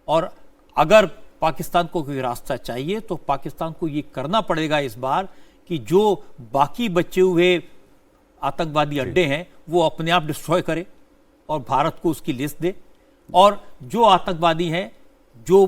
और अगर पाकिस्तान को कोई रास्ता चाहिए तो पाकिस्तान को ये करना पड़ेगा इस बार कि जो बाकी बचे हुए आतंकवादी अड्डे हैं वो अपने आप डिस्ट्रॉय करे और भारत को उसकी लिस्ट दे, और जो आतंकवादी हैं जो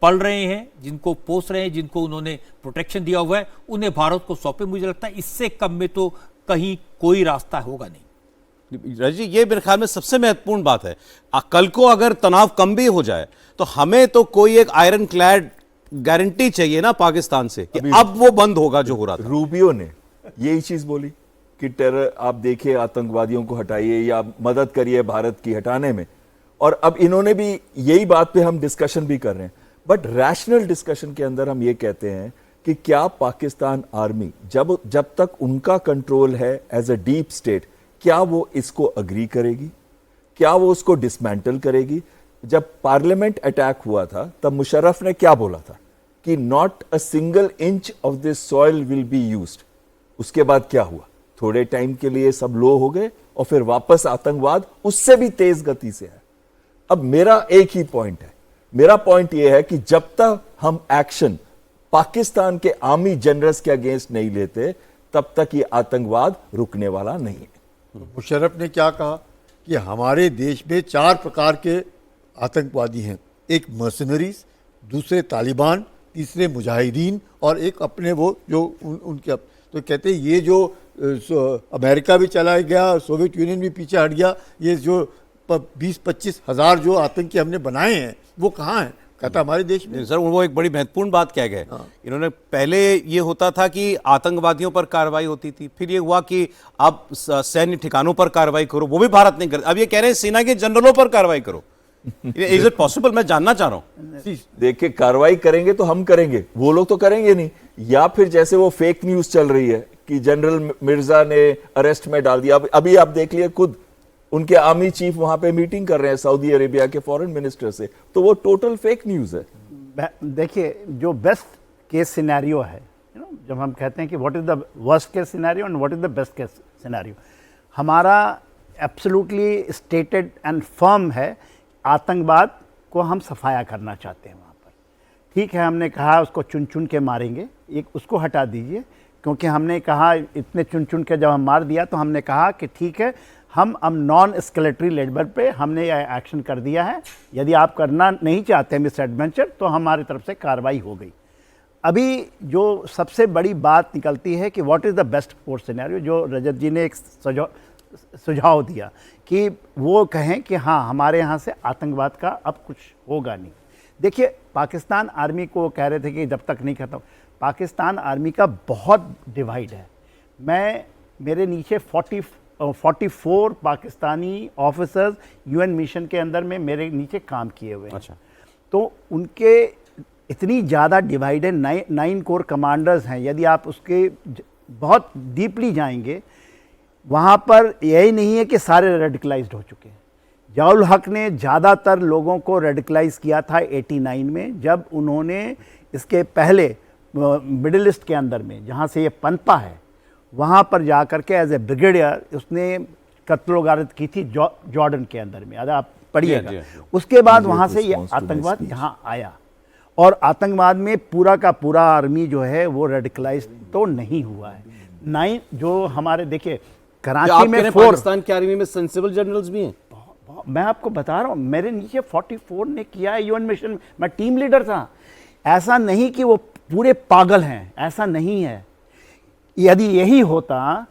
पल रहे हैं, जिनको पोस रहे हैं, जिनको उन्होंने प्रोटेक्शन दिया हुआ है, उन्हें भारत को सौंपे। मुझे लगता है इससे कम में तो कहीं कोई रास्ता होगा नहीं। राजी, ये मेरे ख्याल में सबसे महत्वपूर्ण बात है। कल को अगर तनाव कम भी हो जाए तो हमें तो कोई एक आयरन क्लैड गारंटी चाहिए ना पाकिस्तान से कि अब वो बंद होगा जो हो रहा था। रूबियो ने यही चीज बोली कि टेरर आप देखिए, आतंकवादियों को हटाइए या मदद करिए भारत की हटाने में, और अब इन्होंने भी यही बात पे हम डिस्कशन भी कर रहे हैं। बट रैशनल डिस्कशन के अंदर हम ये कहते हैं कि क्या पाकिस्तान आर्मी जब तक उनका कंट्रोल है एज अ डीप स्टेट, क्या वो इसको अग्री करेगी? क्या वो उसको डिसमेंटल करेगी? जब पार्लियामेंट अटैक हुआ था तब मुशर्रफ ने क्या बोला था कि not a single inch of this soil will be used. उसके बाद क्या हुआ? थोड़े टाइम के लिए सब लो हो गए और फिर वापस आतंकवाद उससे भी तेज गति से है। अब मेरा एक ही पॉइंट है, मेरा पॉइंट यह है कि जब तक हम एक्शन पाकिस्तान के आर्मी जनरल्स के अगेंस्ट नहीं लेते तब तक ये आतंकवाद रुकने वाला नहीं है। मुशर्रफ ने क्या कहा कि हमारे देश में 4 प्रकार के आतंकवादी हैं, एक मर्सनरीज, दूसरे तालिबान, तीसरे मुजाहिदीन और एक अपने वो जो उनके तो कहते हैं ये जो अमेरिका भी चला गया, सोवियत यूनियन भी पीछे हट गया, ये जो 20-25 हज़ार जो आतंकी हमने बनाए हैं वो कहाँ हैं? कहता हमारे देश में। सर वो एक बड़ी महत्वपूर्ण बात कह गए। इन्होंने पहले ये होता था कि आतंकवादियों पर कार्रवाई होती थी, फिर ये हुआ कि अब सैन्य ठिकानों पर कार्रवाई करो, वो भी भारत नहीं कर, अब ये कह रहे हैं सेना के जनरलों पर कार्रवाई करो। Is it possible? मैं जानना चाह रहा हूं। देखिए, कार्रवाई करेंगे तो हम करेंगे, वो लोग तो करेंगे नहीं। या फिर जैसे वो फेक न्यूज चल रही है कि जनरल मिर्जा ने अरेस्ट में डाल दिया। अभी आप देख लिए, खुद उनके आर्मी चीफ वहां पे मीटिंग कर रहे हैं सऊदी अरेबिया के फॉरेन मिनिस्टर से, तो वो टोटल फेक न्यूज है। देखिए, जो बेस्ट केस सिनेरियो है, जब हम कहते हैं कि what is the worst case scenario and what is the best case scenario, हमारा एब्सोल्युटली स्टेटेड एंड फर्म है, आतंकवाद को हम सफाया करना चाहते हैं वहाँ पर। ठीक है, हमने कहा उसको चुन चुन के मारेंगे, एक उसको हटा दीजिए, क्योंकि हमने कहा इतने चुन चुन के जब हम मार दिया तो हमने कहा कि ठीक है, हम अब नॉन एस्केलेटरी लेवल पे हमने यह एक्शन कर दिया है, यदि आप करना नहीं चाहते मिस एडवेंचर तो हमारी तरफ से कार्रवाई हो गई। अभी जो सबसे बड़ी बात निकलती है कि what is the best force scenario, जो रजत जी ने एक सुझाव दिया कि वो कहें कि हाँ, हमारे यहाँ से आतंकवाद का अब कुछ होगा नहीं। देखिए, पाकिस्तान आर्मी को कह रहे थे कि जब तक नहीं खत्म, पाकिस्तान आर्मी का बहुत डिवाइड है। मेरे नीचे 44 पाकिस्तानी ऑफिसर्स यूएन मिशन के अंदर में मेरे नीचे काम किए हुए हैं। अच्छा। तो उनके इतनी ज़्यादा डिवाइड है, 9 कोर कमांडर्स हैं। यदि आप उसके बहुत डीपली जाएंगे, वहाँ पर यही नहीं है कि सारे रेडिकलाइज्ड हो चुके हैं। ज़ियाउल हक ने ज़्यादातर लोगों को रेडिकलाइज किया था 89 में, जब उन्होंने इसके पहले मिडिल ईस्ट के अंदर में, जहाँ से ये पनपा है, वहाँ पर जा कर के एज ए ब्रिगेडियर उसने कत्ल गारत की थी जॉर्डन के अंदर में, अगर आप पढ़िएगा। उसके बाद वहाँ से ये आतंकवाद यहाँ आया, और आतंकवाद में पूरा का पूरा आर्मी जो है वो रेडिकलाइज तो नहीं हुआ है। 9 जो हमारे, देखिए कराची में पाकिस्तान की आर्मी में सेंसिबल जनरल्स भी हैं। मैं आपको बता रहा हूँ, मेरे नीचे 44 ने किया है यूएन मिशन में, मैं टीम लीडर था। ऐसा नहीं कि वो पूरे पागल हैं, ऐसा नहीं है। यदि यही होता,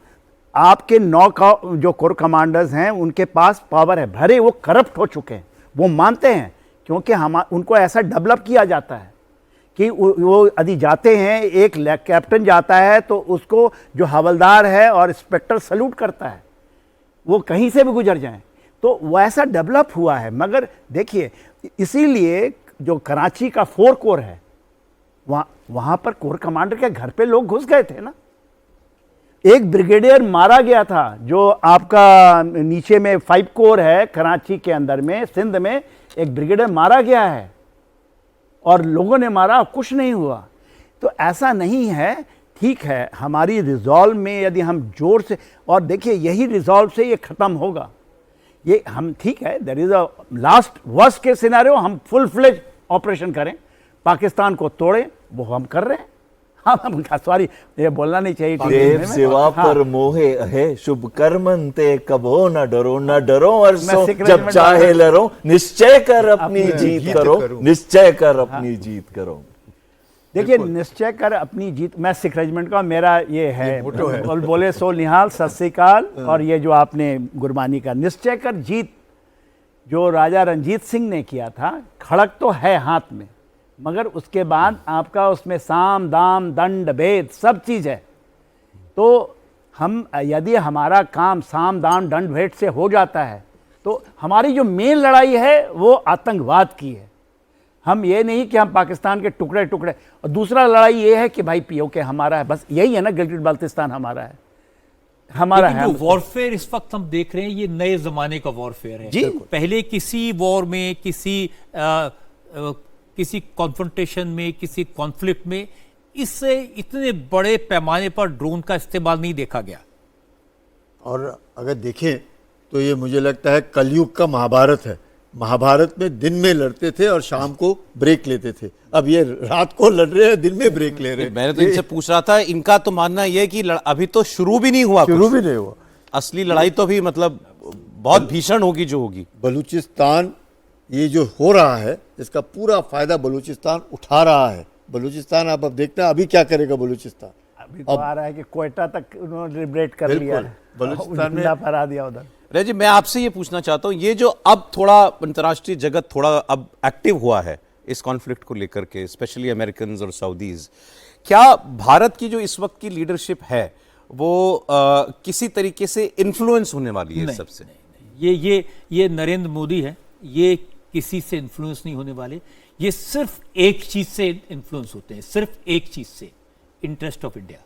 आपके 9 का जो कोर कमांडर्स हैं उनके पास पावर है, भरे वो करप्ट हो चुके हैं, वो मानते हैं, क्योंकि हम उनको ऐसा डेवलप किया जाता है कि वो यदि जाते हैं, एक कैप्टन जाता है तो उसको जो हवलदार है और इंस्पेक्टर सल्यूट करता है, वो कहीं से भी गुजर जाएं, तो वैसा डेवलप हुआ है। मगर देखिए, इसीलिए जो कराची का 4 कोर है, वहाँ पर कोर कमांडर के घर पे लोग घुस गए थे ना। एक ब्रिगेडियर मारा गया था, जो आपका नीचे में 5 कोर है कराची के अंदर में, सिंध में एक ब्रिगेडियर मारा गया है, और लोगों ने मारा, कुछ नहीं हुआ। तो ऐसा नहीं है। ठीक है, हमारी रिजॉल्व में यदि हम जोर से, और देखिए यही रिजॉल्व से ये ख़त्म होगा। ये हम, ठीक है, there is a last worst case scenario, हम फुल फ्लेज ऑपरेशन करें, पाकिस्तान को तोड़ें, वो हम कर रहे हैं। हम सॉरी, ये बोलना नहीं चाहिए देव सेवा पर मोहे है, शुभ कर्मन ते कबो न डरो, न डरो अरसों जब चाहे लड़ो, निश्चय कर अपनी जीत करो, निश्चय कर अपनी जीत करो। देखिए, निश्चय कर अपनी जीत, मैं सिख रेजिमेंट का, मेरा ये है, और बोले सो निहाल, सत श्री अकाल। और ये जो आपने गुरबानी का निश्चय कर जीत, जो राजा रंजीत सिंह ने किया था, खड़क तो है हाथ में, मगर उसके बाद आपका उसमें साम दाम दंड भेद सब चीज़ है। तो हम यदि हमारा काम साम दाम दंड भेद से हो जाता है, तो हमारी जो मेन लड़ाई है वो आतंकवाद की है। हम ये नहीं कि हम पाकिस्तान के टुकड़े टुकड़े, और दूसरा लड़ाई ये है कि भाई पीओके हमारा है, बस यही है ना, गिलगित बाल्टिस्तान हमारा है, हमारा है। जो वॉरफेयर इस वक्त हम देख रहे हैं, ये नए जमाने का वॉरफेयर है। पहले किसी वॉर में, किसी कॉन्फ्रंटेशन में, किसी कॉन्फ्लिक्ट में इससे इतने बड़े पैमाने पर ड्रोन का इस्तेमाल नहीं देखा गया। और अगर देखें तो ये मुझे लगता है कलयुग का महाभारत है। महाभारत में दिन में लड़ते थे और शाम को ब्रेक लेते थे, अब ये रात को लड़ रहे हैं, दिन में ब्रेक ले रहे हैं। मैंने तो इनसे पूछ रहा था, इनका तो मानना यह है कि अभी तो शुरू भी नहीं हुआ, शुरू भी नहीं हुआ, असली लड़ाई तो भी मतलब बहुत भीषण होगी जो होगी। बलूचिस्तान ये जो हो रहा है, इसका पूरा फायदा बलूचिस्तान उठा रहा है। बलूचिस्तान आप अब देखते हैं अभी क्या करेगा बलूचिस्तान। अभी तो आ रहा है कि कोयटा तक उन्होंने लिबरेट कर लिया है, बलूचिस्तान में फहरा दिया उधर। रे जी, मैं आपसे ये पूछना चाहता हूँ, ये जो अब थोड़ा अंतर्राष्ट्रीय जगत थोड़ा अब एक्टिव हुआ है इस कॉन्फ्लिक्ट को लेकर के, स्पेशली अमेरिकन और सऊदीज, क्या भारत की जो इस वक्त की लीडरशिप है वो किसी तरीके से इन्फ्लुएंस होने वाली है सबसे? ये नरेंद्र मोदी है, ये किसी से इन्फ्लुएंस नहीं होने वाले। ये सिर्फ एक चीज से इन्फ्लुएंस होते हैं, सिर्फ एक चीज से, इंटरेस्ट ऑफ इंडिया।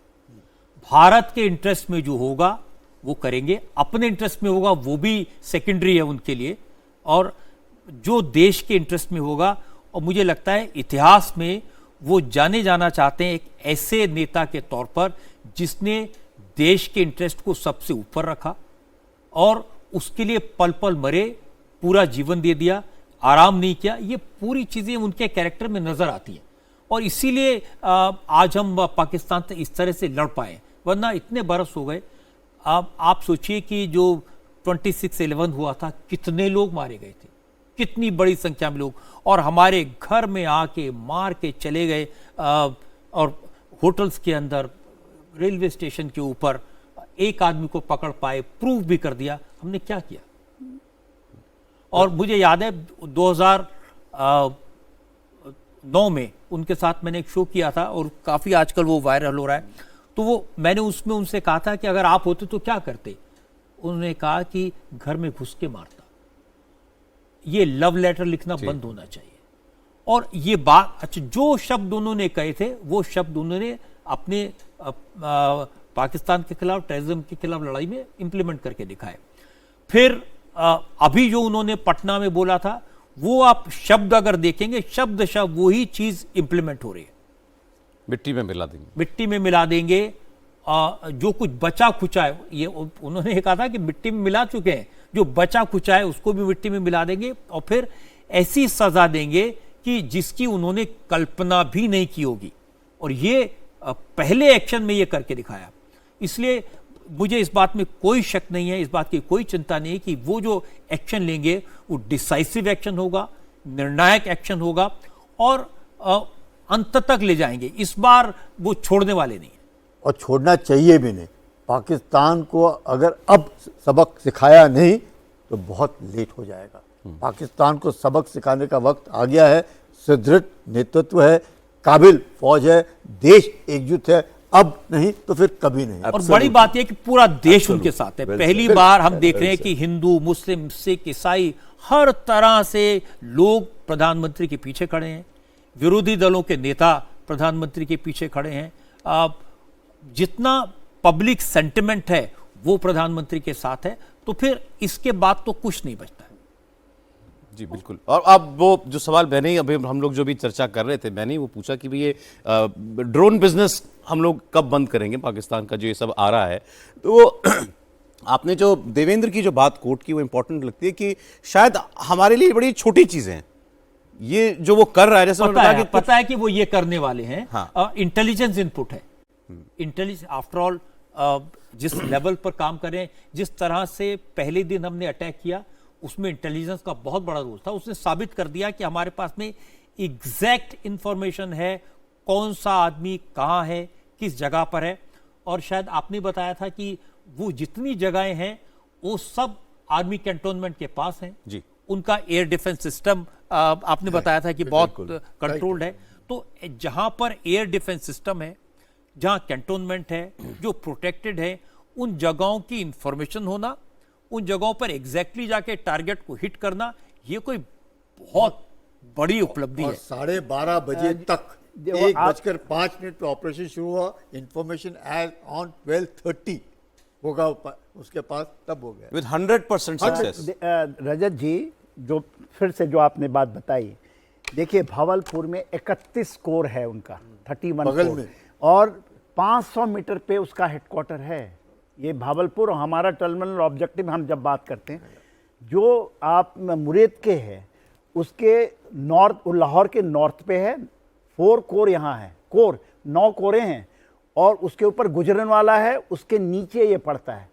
भारत के इंटरेस्ट में जो होगा वो करेंगे, अपने इंटरेस्ट में होगा वो भी सेकेंडरी है उनके लिए, और जो देश के इंटरेस्ट में होगा, और मुझे लगता है इतिहास में वो जाने जाना चाहते हैं एक ऐसे नेता के तौर पर जिसने देश के इंटरेस्ट को सबसे ऊपर रखा और उसके लिए पल पल मरे, पूरा जीवन दे दिया, आराम नहीं किया। ये पूरी चीज़ें उनके कैरेक्टर में नज़र आती हैं, और इसीलिए आज हम पाकिस्तान से इस तरह से लड़ पाए, वरना इतने बरस हो गए। आप सोचिए कि जो 26/11 हुआ था, कितने लोग मारे गए थे, कितनी बड़ी संख्या में लोग, और हमारे घर में आके मार के चले गए, और होटल्स के अंदर, रेलवे स्टेशन के ऊपर एक आदमी को पकड़ पाए, प्रूव भी कर दिया। हमने क्या किया? और मुझे याद है 2009 में उनके साथ मैंने एक शो किया था, और काफ़ी आजकल वो वायरल हो रहा है। तो वो मैंने उसमें उनसे कहा था कि अगर आप होते तो क्या करते? उन्होंने कहा कि घर में घुस के मारता। ये लव लेटर लिखना बंद होना चाहिए। और ये बात, अच्छा, जो शब्द उन्होंने कहे थे वो शब्द उन्होंने अपने पाकिस्तान के खिलाफ, टेररिज्म के खिलाफ लड़ाई में इंप्लीमेंट करके दिखाए। फिर अभी जो उन्होंने पटना में बोला था, वो आप शब्द अगर देखेंगे, शब्द शब्द वही चीज इंप्लीमेंट हो रही है। मिट्टी में मिला देंगे, मिट्टी में मिला देंगे। जो कुछ बचा खुचा है, ये उन्होंने कहा था कि मिट्टी में मिला चुके हैं, जो बचा खुचा है उसको भी मिट्टी में मिला देंगे, और फिर ऐसी सजा देंगे कि जिसकी उन्होंने कल्पना भी नहीं की होगी। और ये पहले एक्शन में ये करके दिखाया। इसलिए मुझे इस बात में कोई शक नहीं है, इस बात की कोई चिंता नहीं है कि वो जो एक्शन लेंगे वो डिसाइसिव एक्शन होगा, निर्णायक एक्शन होगा, और अंत तक ले जाएंगे। इस बार वो छोड़ने वाले नहीं है, और छोड़ना चाहिए भी नहीं। पाकिस्तान को अगर अब सबक सिखाया नहीं तो बहुत लेट हो जाएगा। पाकिस्तान को सबक सिखाने का वक्त आ गया है। सुदृढ़ नेतृत्व है, काबिल फौज है, देश एकजुट है, अब नहीं तो फिर कभी नहीं। और बड़ी बात यह कि पूरा देश उनके साथ है। पहली बार हम देख रहे हैं कि हिंदू, मुस्लिम, सिख, ईसाई, हर तरह से लोग प्रधानमंत्री के पीछे खड़े हैं। विरोधी दलों के नेता प्रधानमंत्री के पीछे खड़े हैं। जितना पब्लिक सेंटिमेंट है वो प्रधानमंत्री के साथ है, तो फिर इसके बाद तो कुछ नहीं बचता है। जी बिल्कुल। और अब वो जो सवाल मैंने अभी हम लोग जो भी चर्चा कर रहे थे, मैंने वो पूछा कि भाई ये ड्रोन बिजनेस हम लोग कब बंद करेंगे, पाकिस्तान का जो ये सब आ रहा है। तो आपने जो देवेंद्र की जो बात कोट की वो इंपॉर्टेंट लगती है कि शायद हमारे लिए बड़ी छोटी चीज़ें हैं ये जो वो कर रहा है, जैसे पता है, कि पता है कि वो ये करने वाले हैं। हाँ। इंटेलिजेंस इनपुट है, इंटेलिजेंस आफ्टर ऑल जिस लेवल पर काम करें, जिस तरह से पहले दिन हमने अटैक किया उसमें इंटेलिजेंस का बहुत बड़ा रोल था। उसने साबित कर दिया कि हमारे पास में एग्जैक्ट इंफॉर्मेशन है, कौन सा आदमी कहाँ है, किस जगह पर है। और शायद आपने बताया था कि वो जितनी जगहें हैं वो सब आर्मी कैंटोनमेंट के पास हैं जी। उनका एयर डिफेंस सिस्टम आपने बताया था कि बहुत कंट्रोल्ड है। तो जहां पर एयर डिफेंस सिस्टम है, जहां कैंटोनमेंट है, जो प्रोटेक्टेड है, उन जगहों की इंफॉर्मेशन होना, उन जगहों पर एग्जैक्टली जाके टारगेट को हिट करना, ये कोई बहुत बड़ी उपलब्धि और है। 12:30 बजे तक 1:05 पे ऑपरेशन शुरू हुआ, इंफॉर्मेशन एज ऑन 12:30 होगा उसके पास, तब हो गया विद 100% सक्सेस। रजत जी, जो फिर से जो आपने बात बताई, देखिए भावलपुर में 31 कोर है उनका, 31 बगल कोर, में। और 500 मीटर पे उसका हेडक्वार्टर है। ये भावलपुर और हमारा टर्मिनल ऑब्जेक्टिव हम जब बात करते हैं, जो आप मुरेद के है उसके नॉर्थ, लाहौर के नॉर्थ पे है, 4 कोर यहाँ है, कोर 9 कोरे हैं, और उसके ऊपर गुजरनवाला है, उसके नीचे ये पड़ता है।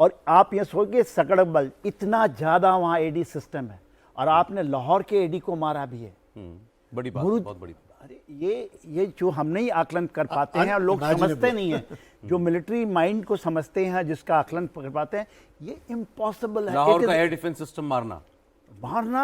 और आप ये सोचिए सकड़बल, इतना ज़्यादा वहाँ एडी सिस्टम है, और आपने लाहौर के एडी को मारा भी है। बड़ी बात, मुरुद- बहुत बड़ी बात। अरे ये जो हम नहीं आकलन कर पाते हैं और लोग समझते नहीं हैं, जो मिलिट्री माइंड को समझते हैं, जिसका आकलन कर पाते हैं, ये इम्पॉसिबल है। लाहौर It का is- एयर डिफेंस सिस्टम मारना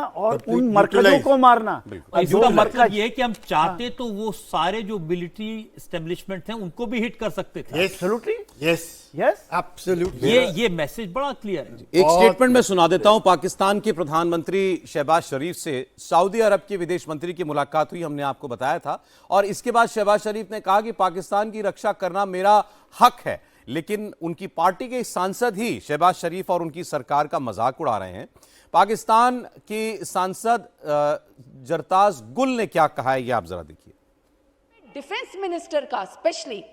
और Complete उन मरकजों neutralize। को मारना। और जो इसका मरकज- मतलब ये है कि हम चाहते तो वो सारे जो मिलिट्री एस्टेब्लिशमेंट हैं उनको भी हिट कर सकते थे। Absolutely? Yes Yes? एब्सोल्युटली। ये मैसेज बड़ा क्लियर है। एक स्टेटमेंट में सुना देता हूं। पाकिस्तान के प्रधानमंत्री शहबाज शरीफ से सऊदी अरब के विदेश मंत्री की मुलाकात हुई, हमने आपको बताया था। और इसके बाद शहबाज शरीफ ने कहा कि पाकिस्तान की रक्षा करना मेरा हक है, लेकिन उनकी पार्टी के सांसद ही शहबाज शरीफ और उनकी सरकार का मजाक उड़ा रहे हैं। पाकिस्तान की सांसद जरताज गुल ने क्या कहा है, ये आप जरा देखिए। डिफेंस मिनिस्टर का स्पेशली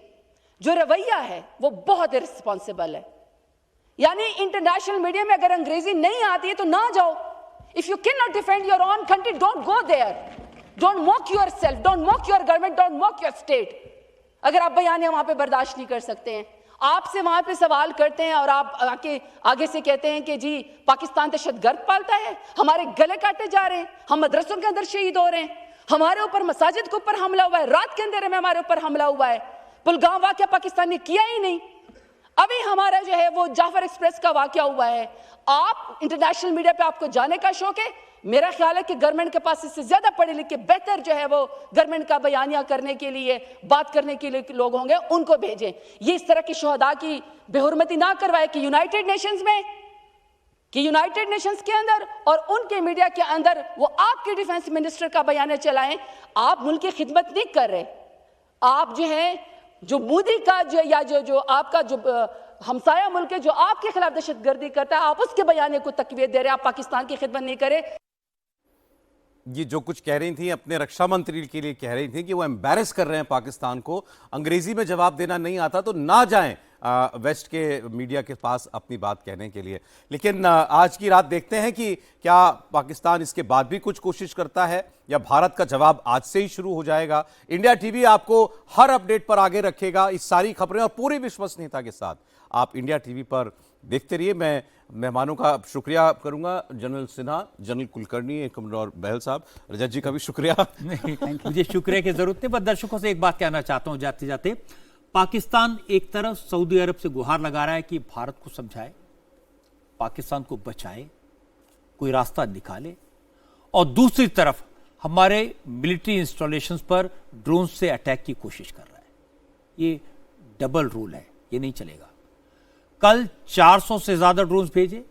जो रवैया है वो बहुत इररिस्पॉन्सिबल है। यानी इंटरनेशनल मीडिया में अगर अंग्रेजी नहीं आती है तो ना जाओ। If you can not defend your own country, don't go there, don't mock yourself, don't mock your government, don't mock your state. अगर आप बयानियां वहां पे बर्दाश्त नहीं कर सकते हैं, आपसे वहां पे सवाल करते हैं और आप आगे से कहते हैं कि जी पाकिस्तान दहशतगर्द पालता है, हमारे गले काटे जा रहे हैं, हम मदरसों के अंदर शहीद हो रहे हैं, हमारे ऊपर मसाजिद के ऊपर हमला हुआ है, रात के अंधेरे में हमारे ऊपर हमला हुआ है, पुलगाम वाकया पाकिस्तान ने किया ही नहीं। अभी हमारा जो है वो जाफर एक्सप्रेस का वाकया हुआ है। आप इंटरनेशनल मीडिया पे आपको जाने का शौक है, मेरा ख्याल है कि गवर्नमेंट के पास इससे ज्यादा पढ़े लिखे बेहतर जो है वो गवर्नमेंट का बयानिया करने के लिए, बात करने के लिए लोग होंगे, उनको भेजें। ये इस तरह की शोहदा की बेहुरमती ना करवाए कि यूनाइटेड नेशंस के अंदर और उनके मीडिया के अंदर वो आपके डिफेंस मिनिस्टर का बयान चलाएं। आप मुल्क की खिदमत नहीं कर रहे। आप जो है जो मोदी का जो आपका जो हमसाया मुल्क है जो आपके खिलाफ दहशतगर्दी करता है, आप उसके बयाने को तकवीत दे रहे हैं, आप पाकिस्तान की खिदमत नहीं करे। ये जो कुछ कह रही थी अपने रक्षा मंत्री के लिए कह रही थी कि वो एम्बैरेस कर रहे हैं पाकिस्तान को, अंग्रेजी में जवाब देना नहीं आता तो ना जाएं वेस्ट के मीडिया के पास अपनी बात कहने के लिए। लेकिन आज की रात देखते हैं कि क्या पाकिस्तान इसके बाद भी कुछ कोशिश करता है या भारत का जवाब आज से ही शुरू हो जाएगा। इंडिया टीवी आपको हर अपडेट पर आगे रखेगा, इस सारी खबरें और पूरी विश्वसनीयता के साथ आप इंडिया टीवी पर देखते रहिए। मैं मेहमानों का शुक्रिया करूंगा, जनरल सिन्हा, जनरल कुलकर्णी, कमरोर बहल साहब, रजत जी का भी शुक्रिया। मुझे शुक्रिया की जरूरत नहीं, बस दर्शकों से एक बात कहना चाहता हूं जाते जाते। पाकिस्तान एक तरफ सऊदी अरब से गुहार लगा रहा है कि भारत को समझाए, पाकिस्तान को बचाए, कोई रास्ता निकाले, और दूसरी तरफ हमारे मिलिट्री इंस्टॉलेशंस पर ड्रोन से अटैक की कोशिश कर रहा है। ये डबल रूल है, ये नहीं चलेगा। कल 400 से ज्यादा ड्रोन्स भेजे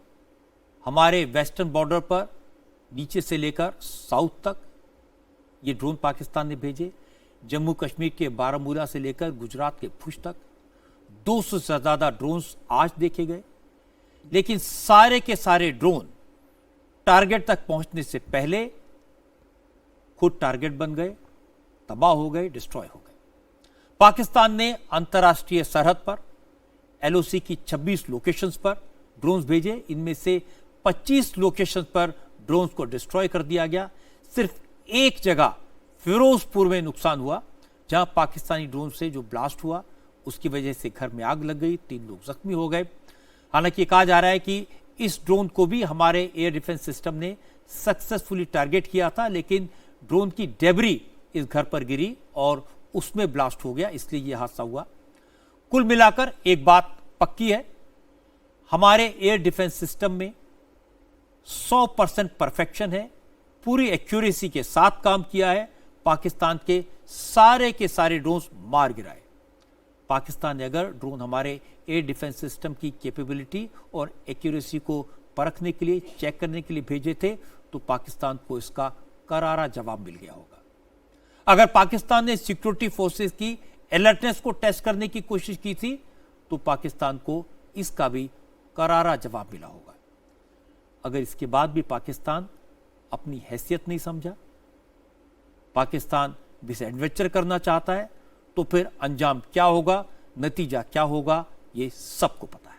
हमारे वेस्टर्न बॉर्डर पर, नीचे से लेकर साउथ तक ये ड्रोन पाकिस्तान ने भेजे। जम्मू कश्मीर के बारामूला से लेकर गुजरात के भुज तक 200 से ज्यादा ड्रोन्स आज देखे गए। लेकिन सारे के सारे ड्रोन टारगेट तक पहुंचने से पहले खुद टारगेट बन गए, तबाह हो गए, डिस्ट्रॉय हो गए। पाकिस्तान ने अंतर्राष्ट्रीय सरहद पर एलओसी की 26 लोकेशंस पर ड्रोन्स भेजे, इनमें से 25 लोकेशंस पर ड्रोन्स को डिस्ट्रॉय कर दिया गया। सिर्फ एक जगह फिरोजपुर में नुकसान हुआ, जहां पाकिस्तानी ड्रोन से जो ब्लास्ट हुआ उसकी वजह से घर में आग लग गई, 3 लोग जख्मी हो गए। हालांकि कहा जा रहा है कि इस ड्रोन को भी हमारे एयर डिफेंस सिस्टम ने सक्सेसफुली टारगेट किया था, लेकिन ड्रोन की डेबरी इस घर पर गिरी और उसमें ब्लास्ट हो गया, इसलिए यह हादसा हुआ। कुल मिलाकर एक बात पक्की है, हमारे एयर डिफेंस सिस्टम में 100% परफेक्शन है, पूरी एक्यूरेसी के साथ काम किया है, पाकिस्तान के सारे ड्रोन मार गिराए। पाकिस्तान ने अगर ड्रोन हमारे एयर डिफेंस सिस्टम की कैपेबिलिटी और एक्यूरेसी को परखने के लिए, चेक करने के लिए भेजे थे, तो पाकिस्तान को इसका करारा जवाब मिल गया होगा। अगर पाकिस्तान ने सिक्योरिटी फोर्सेस की अलर्टनेस को टेस्ट करने की कोशिश की थी, तो पाकिस्तान को इसका भी करारा जवाब मिला होगा। अगर इसके बाद भी पाकिस्तान अपनी हैसियत नहीं समझा, पाकिस्तान डिसएडवेंचर करना चाहता है, तो फिर अंजाम क्या होगा, नतीजा क्या होगा, ये सबको पता है।